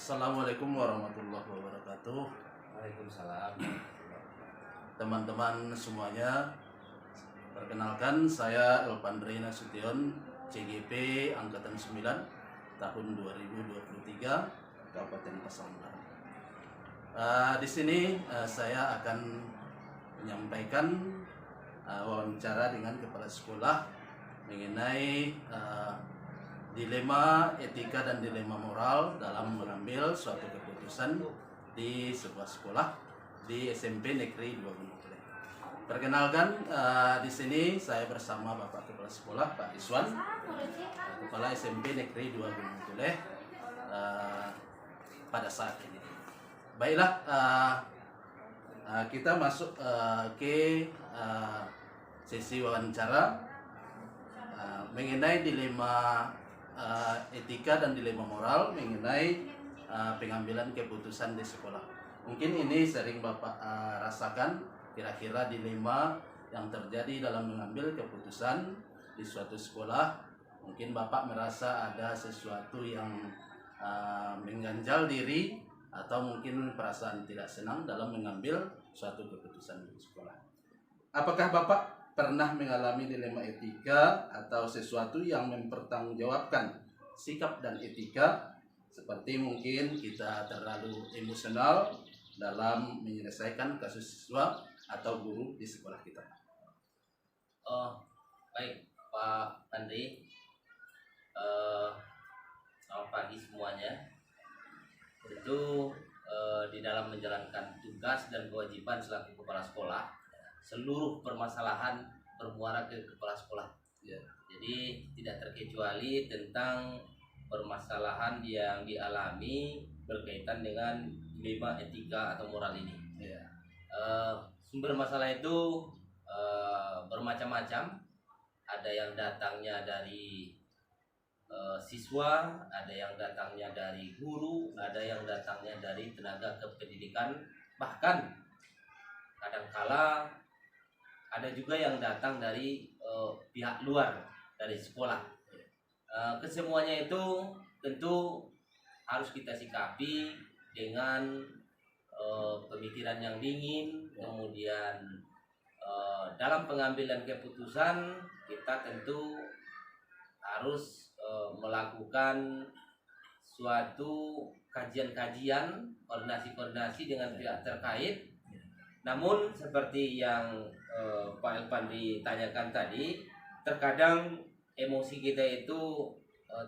Assalamualaikum warahmatullahi wabarakatuh. Waalaikumsalam. Teman-teman semuanya, perkenalkan saya Elpandri Nasution, CGP Angkatan 9 tahun 2023, Kabupaten Pasaman. Di sini saya akan menyampaikan wawancara dengan kepala sekolah mengenai dilema etika dan dilema moral dalam mengambil suatu keputusan di sebuah sekolah di SMP Negeri 2 Gunung Kidul. Perkenalkan, di sini saya bersama Bapak Kepala Sekolah Pak Iswan, Kepala SMP Negeri 2 Gunung Kidul pada saat ini. Baiklah, kita masuk ke sesi wawancara mengenai dilema etika dan dilema moral mengenai pengambilan keputusan di sekolah. Mungkin ini sering Bapak rasakan, kira-kira dilema yang terjadi dalam mengambil keputusan di suatu sekolah. Mungkin Bapak merasa ada sesuatu yang mengganjal diri atau mungkin perasaan tidak senang dalam mengambil suatu keputusan di sekolah. Apakah Bapak pernah mengalami dilema etika atau sesuatu yang mempertanggungjawabkan sikap dan etika, seperti mungkin kita terlalu emosional dalam menyelesaikan kasus siswa atau guru di sekolah kita? Baik Pak Andri, selamat pagi semuanya. Tentu di dalam menjalankan tugas dan kewajiban selaku kepala sekolah, seluruh permasalahan bermuara ke kepala sekolah. Ya. Jadi tidak terkecuali tentang permasalahan yang dialami berkaitan dengan dilema etika atau moral ini. Ya. Sumber masalah itu bermacam-macam. Ada yang datangnya dari siswa, ada yang datangnya dari guru, ada yang datangnya dari tenaga kependidikan, bahkan kadangkala ada juga yang datang dari pihak luar dari sekolah. Kesemuanya itu tentu harus kita sikapi dengan pemikiran yang dingin. Kemudian dalam pengambilan keputusan kita tentu harus melakukan suatu kajian-kajian, koordinasi-koordinasi dengan pihak terkait. Namun seperti yang Pak Elpandri tanyakan tadi, terkadang emosi kita itu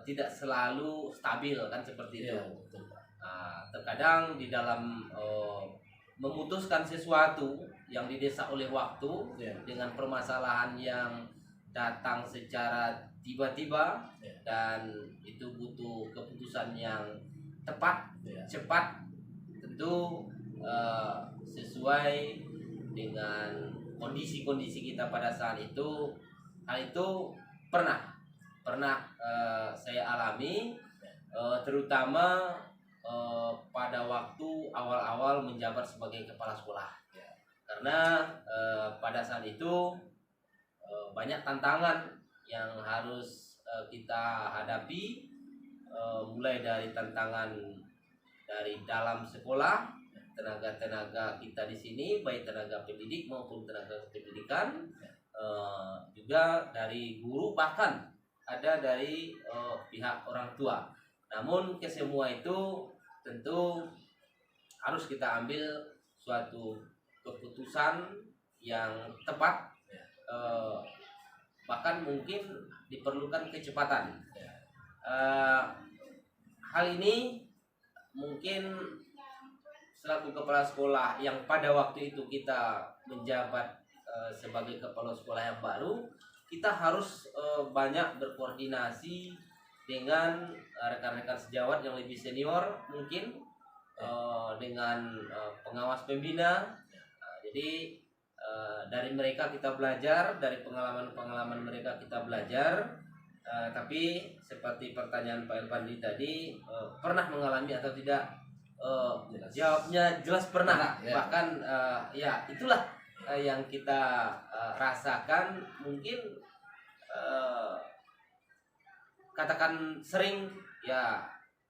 tidak selalu stabil, kan seperti itu. Terkadang di dalam memutuskan sesuatu yang didesak oleh waktu dengan permasalahan yang datang secara tiba-tiba dan itu butuh keputusan yang tepat, cepat, tentu sesuai dengan kondisi-kondisi kita pada saat itu. Hal itu pernah saya alami, terutama pada waktu awal-awal menjabat sebagai kepala sekolah. Karena pada saat itu banyak tantangan yang harus kita hadapi, mulai dari tantangan dari dalam sekolah, tenaga-tenaga kita di sini, baik tenaga pendidik maupun tenaga pendidikan, juga dari guru, bahkan ada dari pihak orang tua. Namun kesemua itu tentu harus kita ambil suatu keputusan yang tepat, bahkan mungkin diperlukan kecepatan. Hal ini mungkin selaku kepala sekolah yang pada waktu itu kita menjabat sebagai kepala sekolah yang baru, kita harus banyak berkoordinasi dengan rekan-rekan sejawat yang lebih senior, mungkin dengan pengawas pembina. Jadi dari mereka kita belajar, dari pengalaman-pengalaman mereka kita belajar. Tapi seperti pertanyaan Pak Elpandri tadi, pernah mengalami atau tidak? Jawabnya jelas pernah. Bahkan ya itulah yang kita rasakan. Mungkin katakan sering ya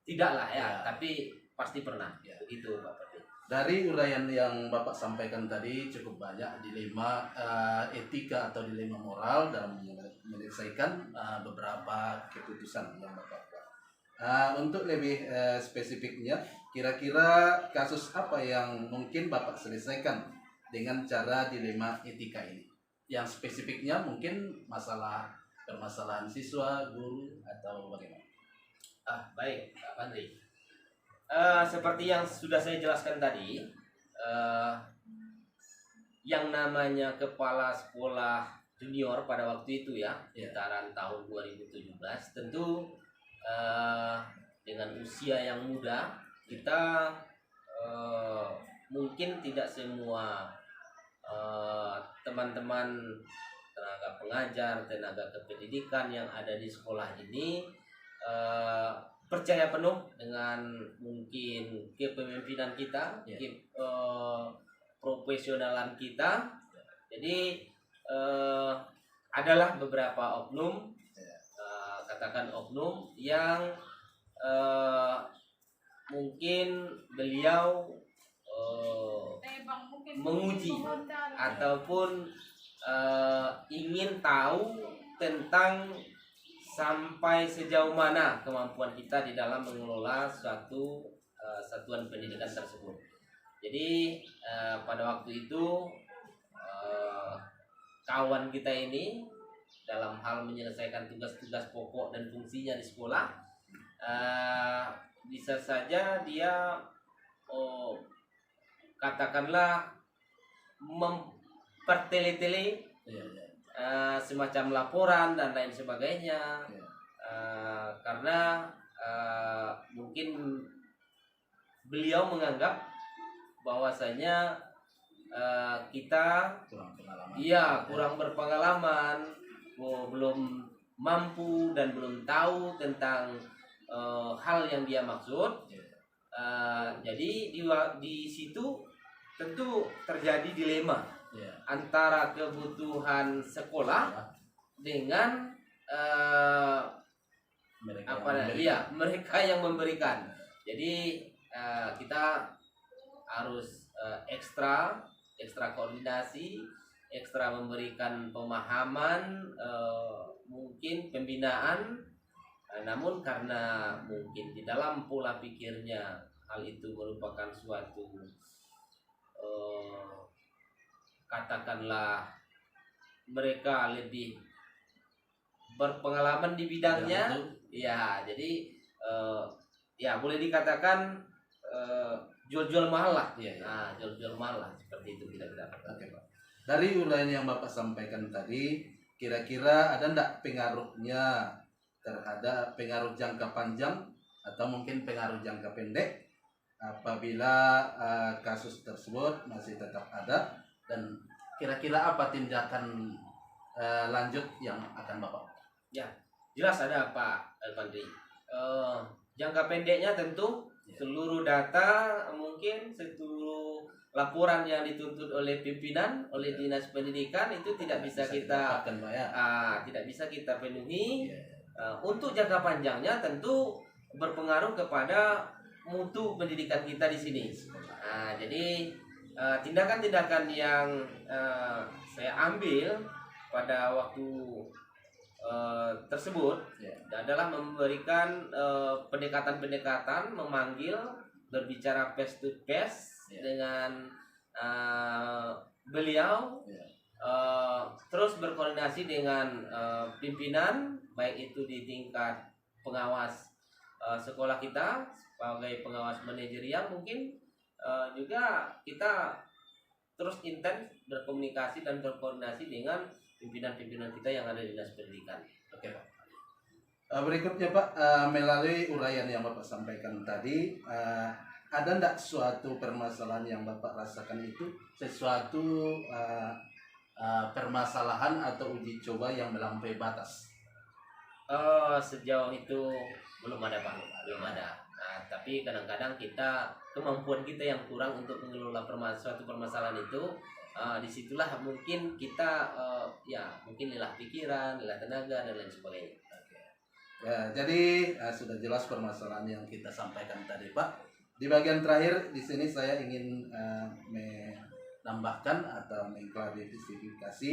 tidaklah ya, tapi pasti pernah. Ya. Begitu Pak Fadli. Dari uraian yang Bapak sampaikan tadi cukup banyak dilema etika atau dilema moral dalam menyelesaikan beberapa keputusan yang Bapak buat. Untuk lebih spesifiknya, kira-kira kasus apa yang mungkin Bapak selesaikan dengan cara dilema etika ini? Yang spesifiknya mungkin permasalahan siswa, guru, atau bagaimana? Baik Pak Fadli. Seperti yang sudah saya jelaskan tadi, yang namanya kepala sekolah junior pada waktu itu ya, sekitaran tahun 2017, tentu dengan usia yang muda, kita mungkin tidak semua teman-teman tenaga pengajar, tenaga kependidikan yang ada di sekolah ini percaya penuh dengan mungkin kepemimpinan kita, profesionalan kita. Jadi adalah beberapa oknum, katakan oknum yang mungkin beliau menguji ataupun ingin tahu tentang sampai sejauh mana kemampuan kita di dalam mengelola suatu satuan pendidikan tersebut. Jadi pada waktu itu kawan kita ini dalam hal menyelesaikan tugas-tugas pokok dan fungsinya di sekolah, bisa saja dia katakanlah mempertele-tele semacam laporan dan lain sebagainya, karena mungkin beliau menganggap bahwasanya kita kurang berpengalaman, belum mampu dan belum tahu tentang hal yang dia maksud. Jadi di situ tentu terjadi dilema antara kebutuhan sekolah dengan mereka yang memberikan. Jadi kita harus ekstra koordinasi, ekstra memberikan pemahaman, mungkin pembinaan. Namun karena mungkin di dalam pola pikirnya hal itu merupakan suatu katakanlah mereka lebih berpengalaman di bidangnya, jadi boleh dikatakan jual-jual mahal lah. Jual-jual mahal lah, seperti itu kira-kira. Oke, Pak. Dari uraian yang Bapak sampaikan tadi, kira-kira ada enggak pengaruhnya terhadap pengaruh jangka panjang atau mungkin pengaruh jangka pendek apabila kasus tersebut masih tetap ada, dan kira-kira apa tindakan lanjut yang akan Bapak? Ya, jelas ada Pak Elvandri. Jangka pendeknya tentu seluruh data, mungkin seluruh laporan yang dituntut oleh pimpinan, oleh dinas pendidikan itu tidak bisa kita tidak bisa kita penuhi. Untuk jangka panjangnya tentu berpengaruh kepada mutu pendidikan kita di sini. Jadi tindakan-tindakan yang saya ambil pada waktu tersebut adalah memberikan pendekatan-pendekatan, memanggil, berbicara face to face dengan beliau, terus berkoordinasi dengan pimpinan, baik itu di tingkat pengawas sekolah kita sebagai pengawas manajerial, mungkin juga kita terus intens berkomunikasi dan berkoordinasi dengan pimpinan-pimpinan kita yang ada di dinas pendidikan. Oke, Pak. Berikutnya Pak, melalui uraian yang Bapak sampaikan tadi, ada enggak suatu permasalahan yang Bapak rasakan itu sesuatu permasalahan atau uji coba yang melampaui batas? Sejauh itu belum ada Pak, belum ada. Tapi kadang-kadang kemampuan kita yang kurang untuk mengelola suatu permasalahan itu, disitulah mungkin kita mungkin lelah pikiran, lelah tenaga dan lain sebagainya. Ya, jadi sudah jelas permasalahan yang kita sampaikan tadi Pak. Di bagian terakhir di sini saya ingin menambahkan atau mengklarifikasi,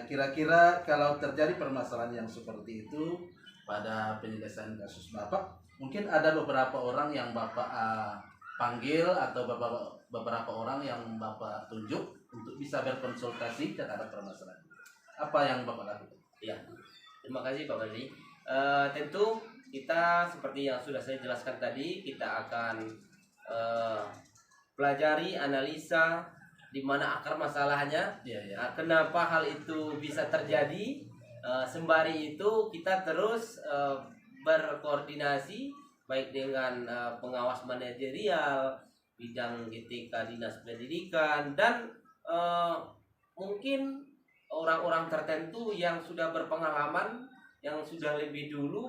kira-kira kalau terjadi permasalahan yang seperti itu pada penyelesaian kasus Bapak, mungkin ada beberapa orang yang Bapak panggil atau beberapa orang yang Bapak tunjuk untuk bisa berkonsultasi terhadap permasalahan. Apa yang Bapak lakukan? Ya, terima kasih Pak Badri. Tentu kita seperti yang sudah saya jelaskan tadi, kita akan pelajari, analisa di mana akar masalahnya, kenapa hal itu bisa terjadi. Sembari itu kita terus berkoordinasi baik dengan pengawas manajerial, bidang etika dinas pendidikan, dan mungkin orang-orang tertentu yang sudah berpengalaman, yang sudah lebih dulu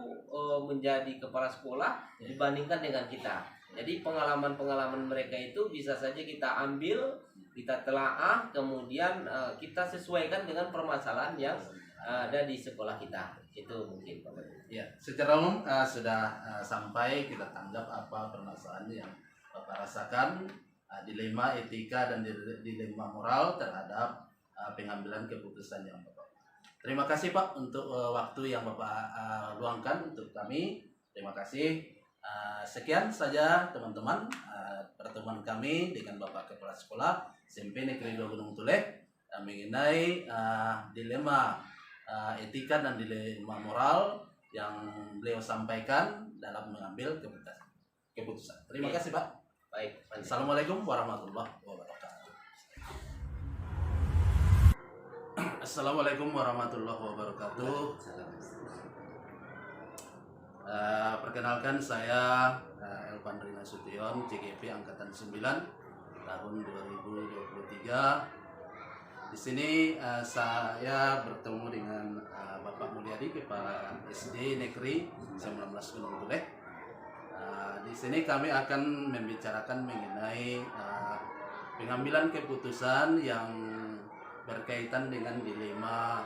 menjadi kepala sekolah dibandingkan dengan kita. Jadi pengalaman-pengalaman mereka itu bisa saja kita ambil, kita telaah, kemudian kita sesuaikan dengan permasalahan yang ada di sekolah kita. Itu mungkin Pak. Ya, secara umum sudah sampai kita tanggap apa permasalahan yang Bapak rasakan, dilema etika dan dilema moral terhadap pengambilan keputusan yang Bapak. Terima kasih Pak untuk waktu yang Bapak luangkan untuk kami. Terima kasih. Sekian saja teman-teman pertemuan kami dengan Bapak Kepala Sekolah SMP Negeri 2 Gunung Tulek mengenai dilema etika dan dilema moral yang beliau sampaikan dalam mengambil keputusan. Terima kasih Pak. Baik. Assalamualaikum warahmatullahi wabarakatuh. Assalamualaikum warahmatullahi wabarakatuh. Perkenalkan saya Elvan Rina Sution, CGP Angkatan 9 tahun 2023. Di sini saya bertemu dengan Bapak Mulyadi, Kepala SD Negeri 19 Gunung Tulek. Di sini kami akan membicarakan mengenai pengambilan keputusan yang berkaitan dengan dilema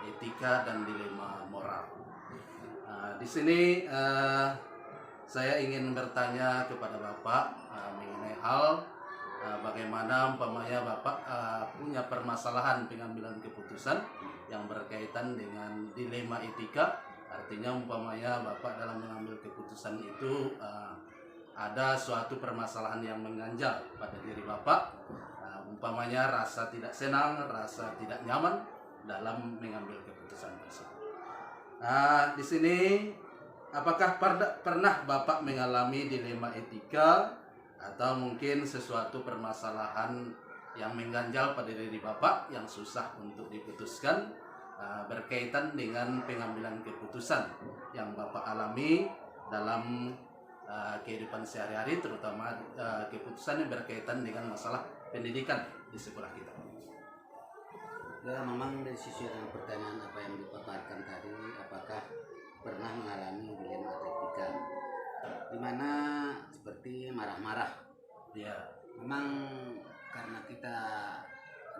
etika dan dilema moral. Di sini saya ingin bertanya kepada Bapak mengenai hal bagaimana umpamanya Bapak punya permasalahan pengambilan keputusan yang berkaitan dengan dilema etika. Artinya umpamanya Bapak dalam mengambil keputusan itu ada suatu permasalahan yang mengganjal pada diri Bapak, umpamanya rasa tidak senang, rasa tidak nyaman dalam mengambil keputusan tersebut. Di sini apakah pernah Bapak mengalami dilema etika atau mungkin sesuatu permasalahan yang mengganjal pada diri Bapak yang susah untuk diputuskan berkaitan dengan pengambilan keputusan yang Bapak alami dalam kehidupan sehari-hari, terutama keputusan yang berkaitan dengan masalah pendidikan di sekolah kita? Ya, memang dari sisi dengan pertanyaan apa yang dipaparkan tadi, apakah pernah mengalami dilema etika, dimana seperti marah-marah. Ya, memang karena kita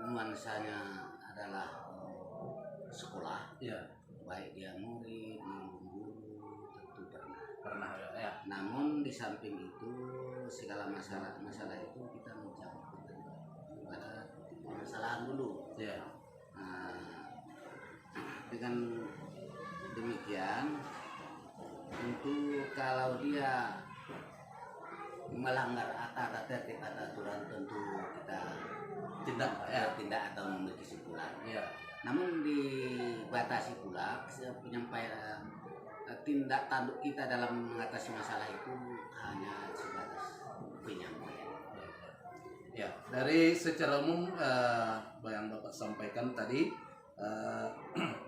nuansanya adalah sekolah, ya, baik dia murid maupun guru, tentu pernah. ya. Namun di samping itu segala masalah itu kita menjawab pada permasalahan dulu. Ya. Dengan demikian, tentu kalau dia melanggar tertib atau aturan, tentu kita tindak atau memberi kesimpulan. Ya. Namun dibatasi pula penyampaian tindak tanduk kita dalam mengatasi masalah itu hanya sebatas penyampaian. Ya, dari secara umum yang Bapak sampaikan tadi,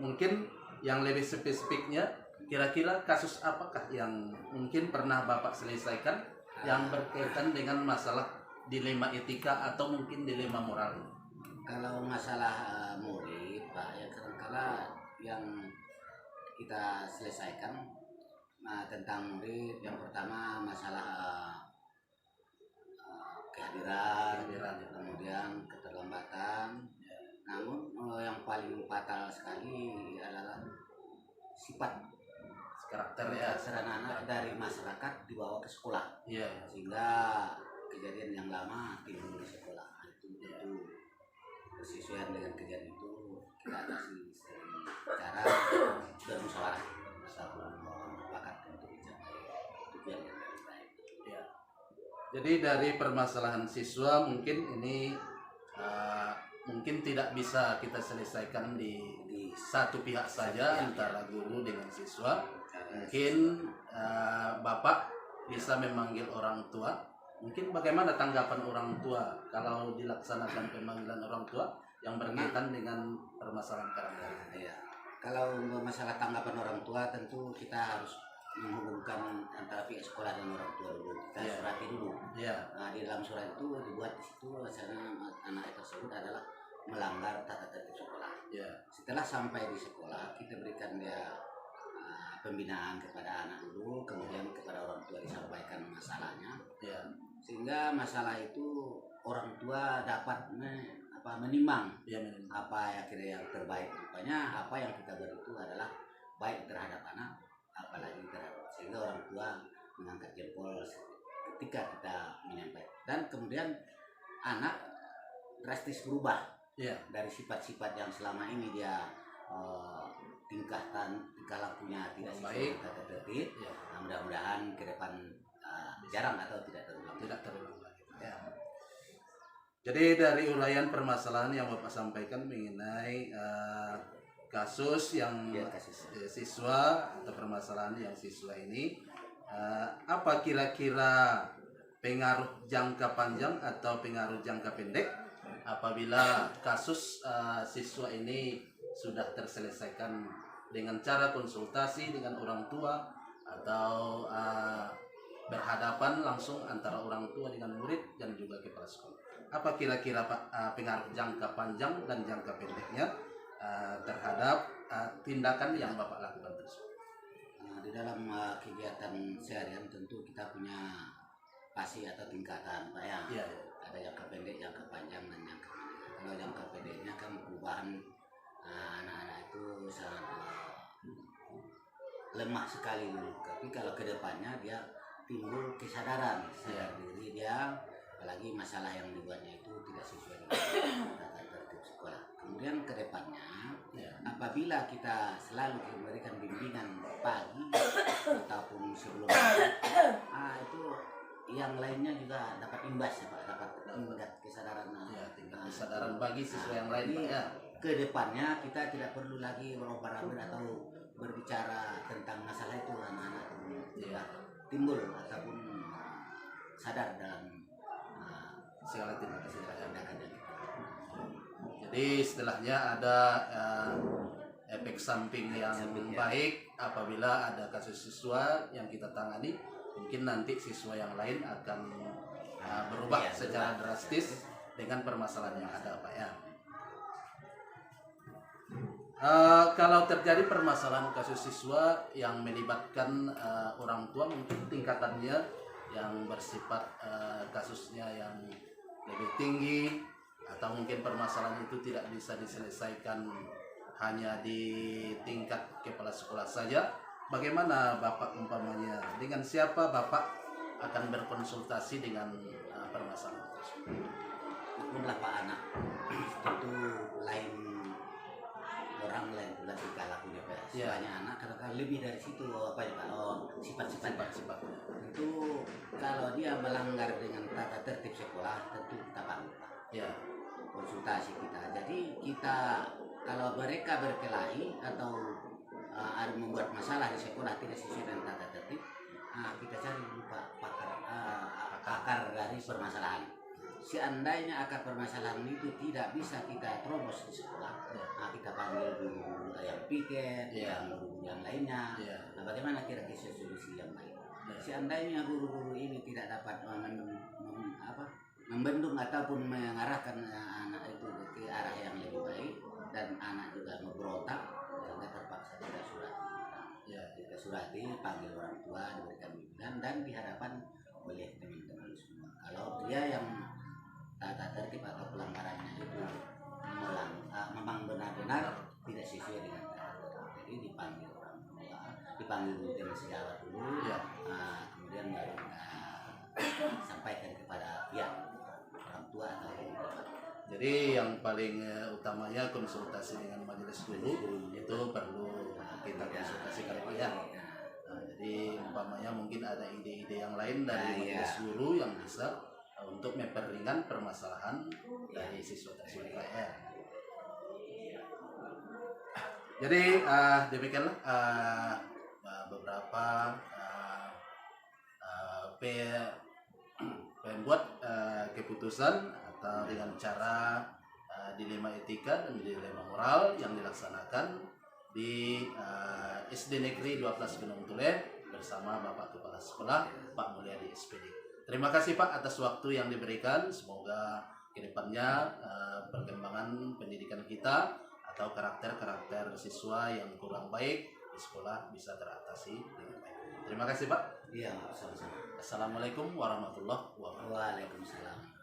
mungkin yang lebih spesifiknya, kira-kira kasus apakah yang mungkin pernah Bapak selesaikan yang berkaitan dengan masalah dilema etika atau mungkin dilema moral ini? Kalau masalah murid, Pak, ya kadang-kala yang kita selesaikan tentang murid, yang pertama masalah kehadiran, kemudian keterlambatan. Namun yang paling fatal sekali adalah sifat karakter ya. karakter anak-anak dari masyarakat dibawa ke sekolah, Iya. sehingga kejadian yang lama timbul di sekolah. Nah, itu persesuaian dengan kejadian itu kita atasi cara bermusyawarah bersama mufakat untuk mencapai tujuan yang lebih baik. Ya. Jadi dari permasalahan siswa mungkin ini mungkin tidak bisa kita selesaikan di satu pihak saja antara guru dengan siswa. Mungkin Bapak bisa memanggil orang tua. Mungkin bagaimana tanggapan orang tua kalau dilaksanakan pemanggilan orang tua yang berkaitan dengan permasalahan karakter? Iya. Kalau masalah tanggapan orang tua tentu kita harus menghubungkan antara pihak sekolah dan orang tua dulu. Kita Iya. surati dulu. Iya. Nah, di dalam surat itu dibuat di situ misalnya anak tersebut adalah melanggar tata tertib sekolah. Iya. Setelah sampai di sekolah kita berikan dia pembinaan kepada anak dulu, kemudian kepada orang tua disampaikan masalahnya. Iya. Sehingga masalah itu orang tua dapat menimbang Iya, memang. apa yang kira yang terbaik. Rupanya apa yang kita beri itu adalah baik terhadap anak, apalagi terhadap, sehingga orang tua mengangkat jempol ketika kita menyampaikan. Dan kemudian anak drastis berubah. Iya. Dari sifat-sifat yang selama ini dia tingkah lakunya tidak sesuai Baik. tata tertib. Iya. Nah, mudah-mudahan ke depan jarang atau tidak terulang. Tidak terulang lagi. Ya. Jadi dari uraian permasalahan yang Bapak sampaikan mengenai kasus yang Ya, kasus. siswa atau permasalahan yang siswa ini, apa kira-kira pengaruh jangka panjang atau pengaruh jangka pendek apabila kasus siswa ini sudah terselesaikan dengan cara konsultasi dengan orang tua atau berhadapan langsung antara orang tua dengan murid dan juga kepala sekolah. Apa kira-kira Pak pengaruh jangka panjang dan jangka pendeknya terhadap tindakan yang Bapak lakukan tersebut? Di dalam kegiatan seharian tentu kita punya fase atau tingkatan, Pak ya. Iya, iya. Ada jangka pendek, jangka panjang, dan jangka pendek. Kalau jangka pendeknya kan perubahan anak-anak itu sangat lemah sekali dulu. Tapi kalau kedepannya dia timbul kesadaran sadar diri dia, apalagi masalah yang dibuatnya itu tidak sesuai dengan tata tertib sekolah. Kemudian kedepannya apabila kita selalu memberikan bimbingan pagi ataupun sebelum itu yang lainnya juga dapat imbas ya Pak, dapat tingkat kesadaran. Tingkat kesadaran bagi siswa yang lain Pak ya. Kedepannya kita tidak perlu lagi berobar-abir atau berbicara tentang masalah itu, anak-anak timbul ataupun sadar dalam segala tindakan. Jadi Jadi istilahnya ada efek samping yang baik apabila ada kasus siswa yang kita tangani, mungkin nanti siswa yang lain akan berubah secara drastis dengan permasalahan yang ada Pak ya. Kalau terjadi permasalahan kasus siswa yang melibatkan orang tua, mungkin tingkatannya yang bersifat kasusnya yang lebih tinggi, atau mungkin permasalahan itu tidak bisa diselesaikan hanya di tingkat kepala sekolah saja. Bagaimana Bapak umpamanya, dengan siapa Bapak akan berkonsultasi dengan permasalahan tersebut? Itulah Pak anak, tentu lain orang lain pula tingkah lakunya Pak. Soalnya anak kadang-kadang lebih dari situ apa ya Pak, sifat-sifatnya. Tentu kalau dia melanggar dengan tata tertib sekolah, tentu kita panggil Pak. Ya. Konsultasi kita. Jadi kita kalau mereka berkelahi atau ada membuat masalah di sekolah tidak sesuai dengan tata tertib, kita cari dulu Pak akar dari permasalahan. Seandainya akar permasalahan itu tidak bisa kita terobos di sekolah, kita panggil guru yang piket, yang lainnya. Nah, bagaimana kira-kira solusi yang baik? Seandainya guru-guru ini tidak dapat membendung ataupun mengarahkan anak itu ke arah yang lebih baik dan anak juga memberontak, sehingga terpaksa kita surati, panggil orang tua, diberikan bimbingan dan dihadapan oleh teman-teman semua. Kalau dia yang tata tertib atau pelanggarannya itu memang benar-benar tidak sesuai dengan tata tertib, jadi dipanggil orang tua, dipanggil dengan sejawat dulu, Ya. kemudian baru sampaikan kepada pihak orang tua atau bapak. Jadi yang paling utamanya konsultasi dengan majelis dulu itu perlu kita konsultasikan Pak ya. Nah, jadi umpamanya mungkin ada ide-ide yang lain dari majelis guru yang bisa untuk memperingan permasalahan dari siswa tersebut Pak ya. Jadi demikianlah beberapa pembuat keputusan atau dengan cara dilema etika dan dilema moral yang dilaksanakan di SD Negeri 12 Gunung Tule bersama Bapak Kepala Sekolah Pak Mulyadi SPD. Terima kasih Pak atas waktu yang diberikan. Semoga kedepannya perkembangan pendidikan kita atau karakter-karakter siswa yang kurang baik di sekolah bisa teratasi dengan baik. Terima kasih Pak. Iya, sama-sama. Assalamualaikum warahmatullahi wabarakatuh. Waalaikumsalam.